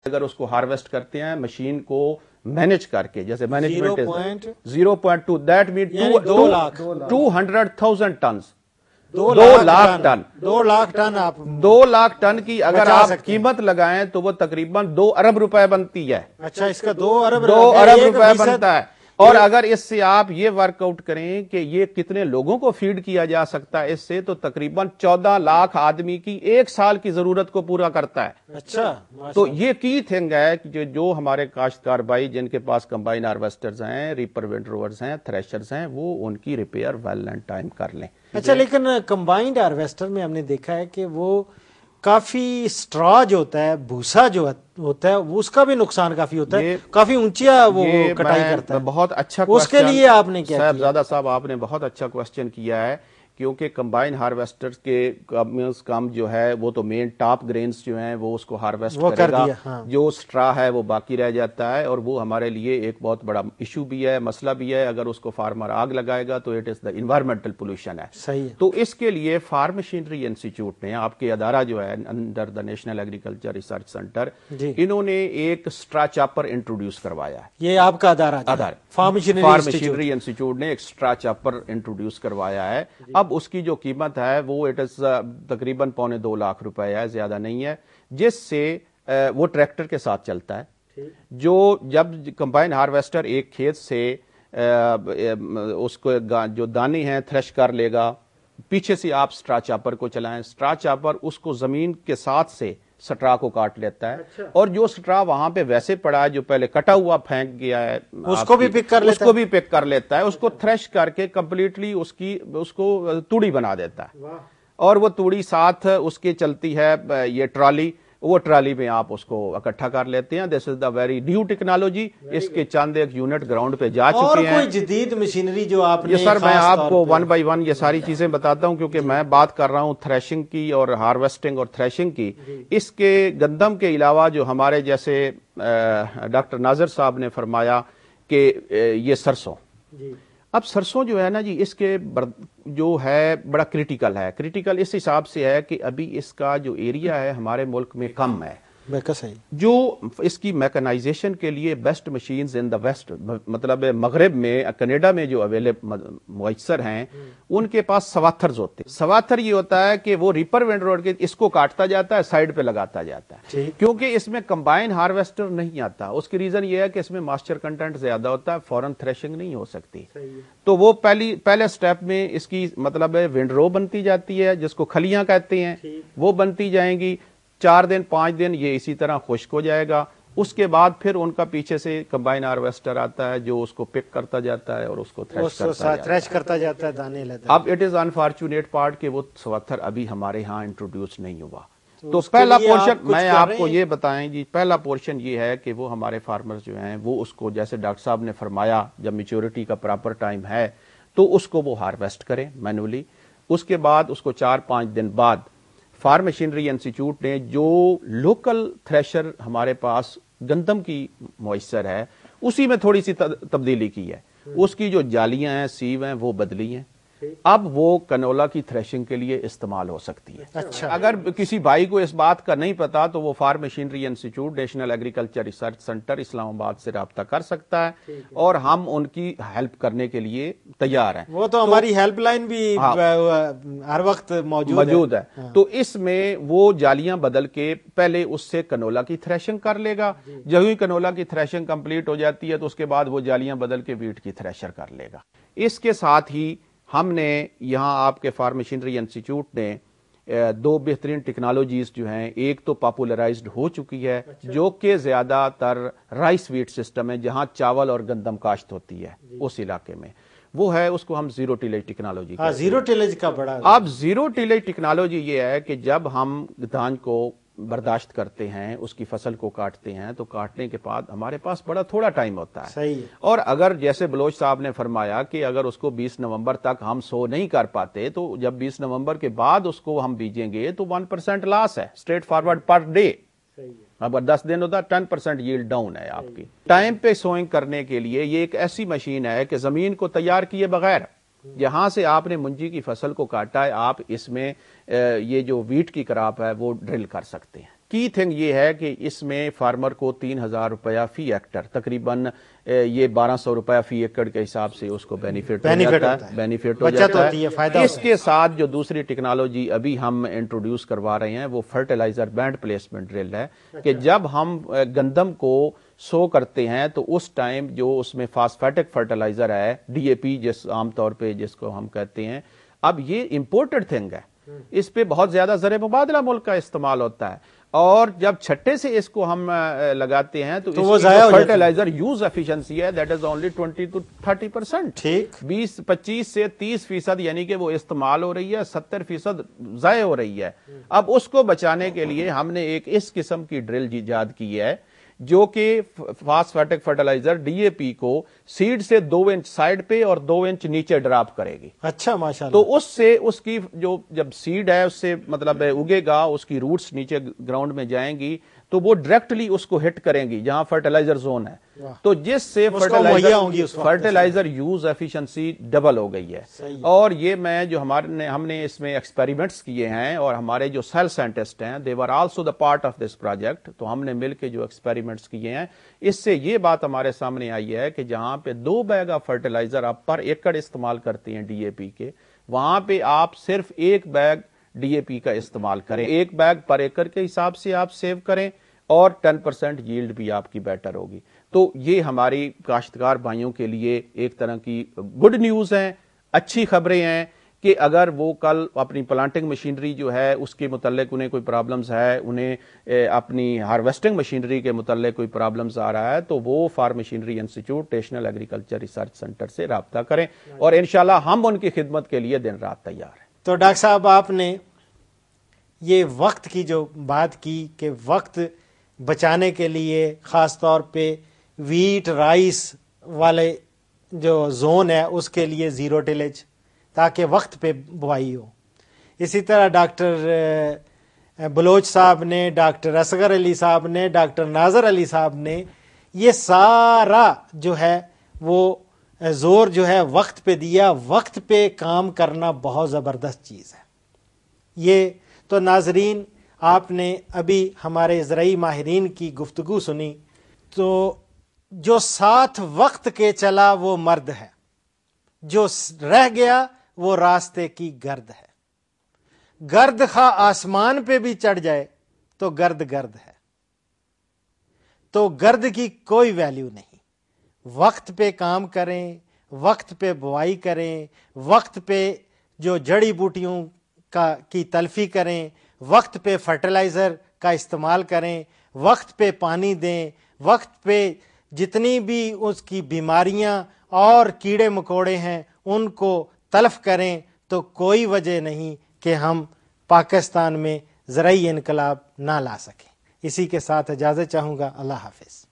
اگر اس کو ہارویسٹ کرتے ہیں مشین کو مینج کر کے, جیسے management 0.2 that mean 200,000 tons, 2 lakh ton, 2 lakh ton کی اگر آپ قیمت لگائیں تو وہ تقریباً 2 ارب روپے بنتی ہے. اچھا, اس کا 2 ارب روپے بنتا ہے. اور اگر اس سے آپ یہ ورک آؤٹ کریں کہ یہ کتنے لوگوں کو فیڈ کیا جا سکتا ہے اس سے, تو تقریباً 14 لاکھ آدمی کی 1 سال کی ضرورت کو پورا کرتا ہے. اچھا, تو یہ کی تھنگ ہے کہ جو ہمارے کاشتکار بھائی جن کے پاس کمبائن ہارویسٹرز ہیں, ریپر ونڈروورز ہیں, تھریشرز ہیں, وہ ان کی ریپیئر ویل اینڈ ٹائم کر لیں. اچھا, لیکن کمبائنڈ ہارویسٹر میں ہم نے دیکھا ہے کہ وہ کافی سٹرا جو ہوتا ہے, بھوسا جو ہوتا ہے, اس کا بھی نقصان کافی ہوتا ہے, کافی اونچیا وہ کٹائی کرتا ہے. بہت اچھا اس کے لیے آپ نے کیا صاحب زیادہ صاحب آپ نے بہت اچھا کوشچن کیا ہے, کیونکہ کمبائن ہارویسٹر کے کام جو ہے وہ تو مین ٹاپ گرینز جو ہیں وہ اس کو ہارویسٹ کرے گا, جو سٹرا ہے وہ باقی رہ جاتا ہے, اور وہ ہمارے لیے ایک بہت بڑا ایشو بھی ہے, مسئلہ بھی ہے. اگر اس کو فارمر آگ لگائے گا تو it is the environmental pollution ہے. صحیح. تو اس کے لیے فارم مشینری انسٹیٹیوٹ نے, آپ کے ادارہ جو ہے under the national agriculture research centre, انہوں نے ایک سٹرا چاپر انٹروڈیوس کروایا ہے. یہ آپ کا ادارہ فارم مشینری انسٹیٹیوٹ نے ایک سٹرا چاپر انٹروڈیوس کروایا ہے. اب اس کی جو قیمت ہے وہ اٹ از تقریباً 2.25 لاکھ روپے ہے, زیادہ نہیں ہے, جس سے وہ ٹریکٹر کے ساتھ چلتا ہے. جو جب کمبائن ہارویسٹر ایک کھیت سے اس کو جو دانے ہیں تھریش کر لے گا, پیچھے سے آپ سٹرا چاپر کو چلائیں, سٹرا چاپر اس کو زمین کے ساتھ سے سٹرا کو کاٹ لیتا ہے, اور جو سٹرا وہاں پہ ویسے پڑا ہے جو پہلے کٹا ہوا پھینک گیا ہے اس کو بھی پک کر لیتا ہے, اس کو تھریش کر کے کمپلیٹلی اس کو توڑی بنا دیتا ہے, اور وہ توڑی ساتھ اس کے چلتی ہے یہ ٹرالی, وہ ٹرالی میں آپ اس کو اکٹھا کر لیتے ہیں. دس از دا ویری نیو ٹیکنالوجی. اس کے چند ایک یونٹ گراؤنڈ پہ جا چکے ہیں. اور کوئی جدید مشینری جو آپ نے, یہ سر میں آپ کو 1 بائی 1 یہ ساری چیزیں بتاتا ہوں, کیونکہ میں بات کر رہا ہوں تھریشنگ کی اور ہارویسٹنگ اور تھریشنگ کی. اس کے گندم کے علاوہ جو ہمارے جیسے ڈاکٹر ناظر صاحب نے فرمایا کہ یہ سرسوں, اب سرسوں جو ہے نا جی, اس کے جو ہے بڑا کریٹیکل ہے. کریٹیکل اس حساب سے ہے کہ ابھی اس کا جو ایریا ہے ہمارے ملک میں کم ہے. جو اس کی میکنائزیشن کے لیے best machines in the west, مطلب مغرب میں, کینیڈا میں جو اویلیبل میسر ہیں, ان کے پاس سواتھرز ہوتے ہیں. سواتھر یہ ہوتا ہے کہ وہ ریپر ونڈروور کے اس کو کاٹتا جاتا ہے, سائڈ پہ لگاتا جاتا ہے, کیونکہ اس میں کمبائن ہارویسٹر نہیں آتا. اس کی ریزن یہ ہے کہ اس میں ماسچر کنٹینٹ زیادہ ہوتا ہے, فوراً تھریشنگ نہیں ہو سکتی. تو وہ پہلے سٹیپ میں اس کی مطلب ونڈرو بنتی جاتی ہے, جس کو کھلیاں کہتے ہیں, وہ بنتی جائیں گی. 4 دن 5 دن یہ اسی طرح خشک ہو جائے گا. اس کے بعد پھر ان کا پیچھے سے کمبائن ہارویسٹر آتا ہے جو اس کو پک کرتا جاتا ہے اور اس کو تھریش کرتا جاتا ہے, دانے لیتا ہے. اب اٹ از انفارچونیٹ پارٹ کہ وہ سواتھر ابھی ہمارے ہاں انٹروڈیوس نہیں ہوا. تو پہلا پورشن میں آپ کو یہ بتائیں جی, پہلا پورشن یہ ہے کہ وہ ہمارے فارمرز جو ہیں وہ اس کو, جیسے ڈاکٹر صاحب نے فرمایا, جب میچورٹی کا پراپر ٹائم ہے تو اس کو وہ ہارویسٹ کریں مینولی. اس کے بعد اس کو 4-5 دن بعد فارم مشینری انسٹیٹیوٹ نے جو لوکل تھریشر ہمارے پاس گندم کی میسر ہے اسی میں تھوڑی سی تبدیلی کی ہے. اس کی جو جالیاں ہیں, سیو ہیں, وہ بدلی ہیں. اب وہ کنولا کی تھریشنگ کے لیے استعمال ہو سکتی ہے. اچھا, اگر کسی بھائی کو اس بات کا نہیں پتا تو وہ farm machinery institute national agriculture research centre Islamabad سے رابطہ کر سکتا ہے, اور ہم ان کی ہیلپ کرنے کے لیے تیار ہیں. وہ تو ہماری ہیلپ لائن بھی ہر وقت موجود ہے. تو اس میں وہ جالیاں بدل کے پہلے اس سے کنولا کی تھریشنگ کر لے گا. جب ہی کنولا کی تھریشنگ کمپلیٹ ہو جاتی ہے تو اس کے بعد وہ جالیاں بدل کے ویٹ کی تھریشر کر لے گا. اس کے ساتھ ہی ہم نے یہاں آپ کے فارم مشینری انسٹیٹیوٹ نے 2 بہترین ٹیکنالوجیز جو ہیں, ایک تو پاپولرائزڈ ہو چکی ہے جو کہ زیادہ تر رائس ویٹ سسٹم ہے, جہاں چاول اور گندم کاشت ہوتی ہے اس علاقے میں, وہ ہے اس کو ہم zero tillage technology. Zero tillage کا بڑا, اب زیرو ٹیلیج ٹیکنالوجی یہ ہے کہ جب ہم دھان کو برداشت کرتے ہیں, اس کی فصل کو کاٹتے ہیں, تو کاٹنے کے بعد ہمارے پاس بڑا تھوڑا ٹائم ہوتا ہے. صحیح ہے. اور اگر جیسے بلوچ صاحب نے فرمایا کہ اگر اس کو 20 نومبر تک ہم سو نہیں کر پاتے, تو جب 20 نومبر کے بعد اس کو ہم بیجیں گے تو 1% لاس ہے اسٹریٹ فارورڈ پر ڈے. اگر 10 دن ہوتا 10% ییلڈ ڈاؤن ہے آپ کی. ٹائم پہ سوئنگ کرنے کے لیے یہ ایک ایسی مشین ہے کہ زمین کو تیار کیے بغیر, جہاں سے آپ نے منجی کی فصل کو کاٹا ہے, آپ اس میں یہ جو ویٹ کی کراپ ہے وہ ڈرل کر سکتے ہیں. کی تھنگ یہ ہے کہ اس میں فارمر کو 3,000 روپیہ فی ایکٹر، تقریباً یہ 1,200 روپیہ فی ایکڑ کے حساب سے اس کو بینیفٹ ہو جاتا ہے۔ اس کے ساتھ جو دوسری ٹیکنالوجی ابھی ہم انٹروڈیوس کروا رہے ہیں وہ فرٹیلائزر بینڈ پلیسمنٹ ڈرل ہے، کہ جب ہم گندم کو سو کرتے ہیں تو اس ٹائم جو اس میں فاسفیٹک فرٹیلائزر ہے ڈی اے پی جس عام طور پہ جس کو ہم کہتے ہیں، اب یہ امپورٹڈ تھنگ ہے، اس پہ بہت زیادہ زر مبادلہ ملک کا استعمال ہوتا ہے، اور جب چھٹے سے اس کو ہم لگاتے ہیں تو اس کی فرٹیلائزر یوز ایفیشنسی ہے دیٹ از اونلی 20 to 30%، 25 سے 30%، یعنی کہ وہ استعمال ہو رہی ہے، 70% ضائع ہو رہی ہے۔ اب اس کو بچانے کے لیے ہم نے ایک اس قسم کی ڈرل ایجاد کی ہے جو کہ فاسفیٹک فرٹیلائزر ڈی اے پی کو سیڈ سے 2 انچ سائڈ پہ اور 2 انچ نیچے ڈراپ کرے گی۔ اچھا ماشاءاللہ۔ تو اس سے اس کی جو جب سیڈ ہے اس سے مطلب اگے گا، اس کی روٹس نیچے گراؤنڈ میں جائیں گی تو وہ ڈائریکٹلی اس کو ہٹ کریں گی جہاں فرٹیلائزر زون ہے، تو جس سے فرٹیلائزر یوز ایفیشنسی ڈبل ہو گئی ہے۔ اور یہ میں جو ہم نے اس میں ایکسپیریمنٹس کیے ہیں، اور ہمارے جو سیل سائنٹسٹ ہیں they were also the part of this project, تو ہم نے مل کے جو ایکسپیریمنٹس کیے ہیں اس سے یہ بات ہمارے سامنے آئی ہے کہ جہاں پہ 2 بیگ آف فرٹیلائزر آپ پر ایکڑ استعمال کرتے ہیں ڈی اے پی کے، وہاں پہ آپ صرف 1 بیگ ڈی اے پی کا استعمال کریں، 1 بیگ پر ایکڑ کے حساب سے آپ سیو کریں، اور 10% ییلڈ بھی آپ کی بیٹر ہوگی۔ تو یہ ہماری کاشتکار بھائیوں کے لیے ایک طرح کی گڈ نیوز ہیں، اچھی خبریں ہیں کہ اگر وہ کل اپنی پلانٹنگ مشینری جو ہے اس کے متعلق انہیں کوئی پرابلمز ہے، انہیں اپنی ہارویسٹنگ مشینری کے متعلق کوئی پرابلمز آ رہا ہے، تو وہ farm machinery institute national agriculture research centre سے رابطہ کریں، اور انشاءاللہ ہم ان کی خدمت کے لیے دن رات تیار ہیں۔ تو ڈاکٹر صاحب آپ نے یہ وقت کی جو بات کی کہ وقت بچانے کے لیے خاص طور پہ ویٹ رائس والے جو زون ہے اس کے لیے زیرو ٹیلیج تاکہ وقت پہ بوائی ہو، اسی طرح ڈاکٹر بلوچ صاحب نے، ڈاکٹر اصغر علی صاحب نے، ڈاکٹر ناظر علی صاحب نے یہ سارا جو ہے وہ زور جو ہے وقت پہ دیا۔ وقت پہ کام کرنا بہت زبردست چیز ہے یہ۔ تو ناظرین، آپ نے ابھی ہمارے زرعی ماہرین کی گفتگو سنی، تو جو ساتھ وقت کے چلا وہ مرد ہے، جو رہ گیا وہ راستے کی گرد ہے۔ گرد خواہ آسمان پہ بھی چڑھ جائے تو گرد گرد ہے، تو گرد کی کوئی ویلیو نہیں۔ وقت پہ کام کریں، وقت پہ بوائی کریں، وقت پہ جو جڑی بوٹیوں کی تلفی کریں، وقت پہ فرٹیلائزر کا استعمال کریں، وقت پہ پانی دیں، وقت پہ جتنی بھی اس کی بیماریاں اور کیڑے مکوڑے ہیں ان کو تلف کریں، تو کوئی وجہ نہیں کہ ہم پاکستان میں زرعی انقلاب نہ لا سکیں۔ اسی کے ساتھ اجازت چاہوں گا، اللہ حافظ۔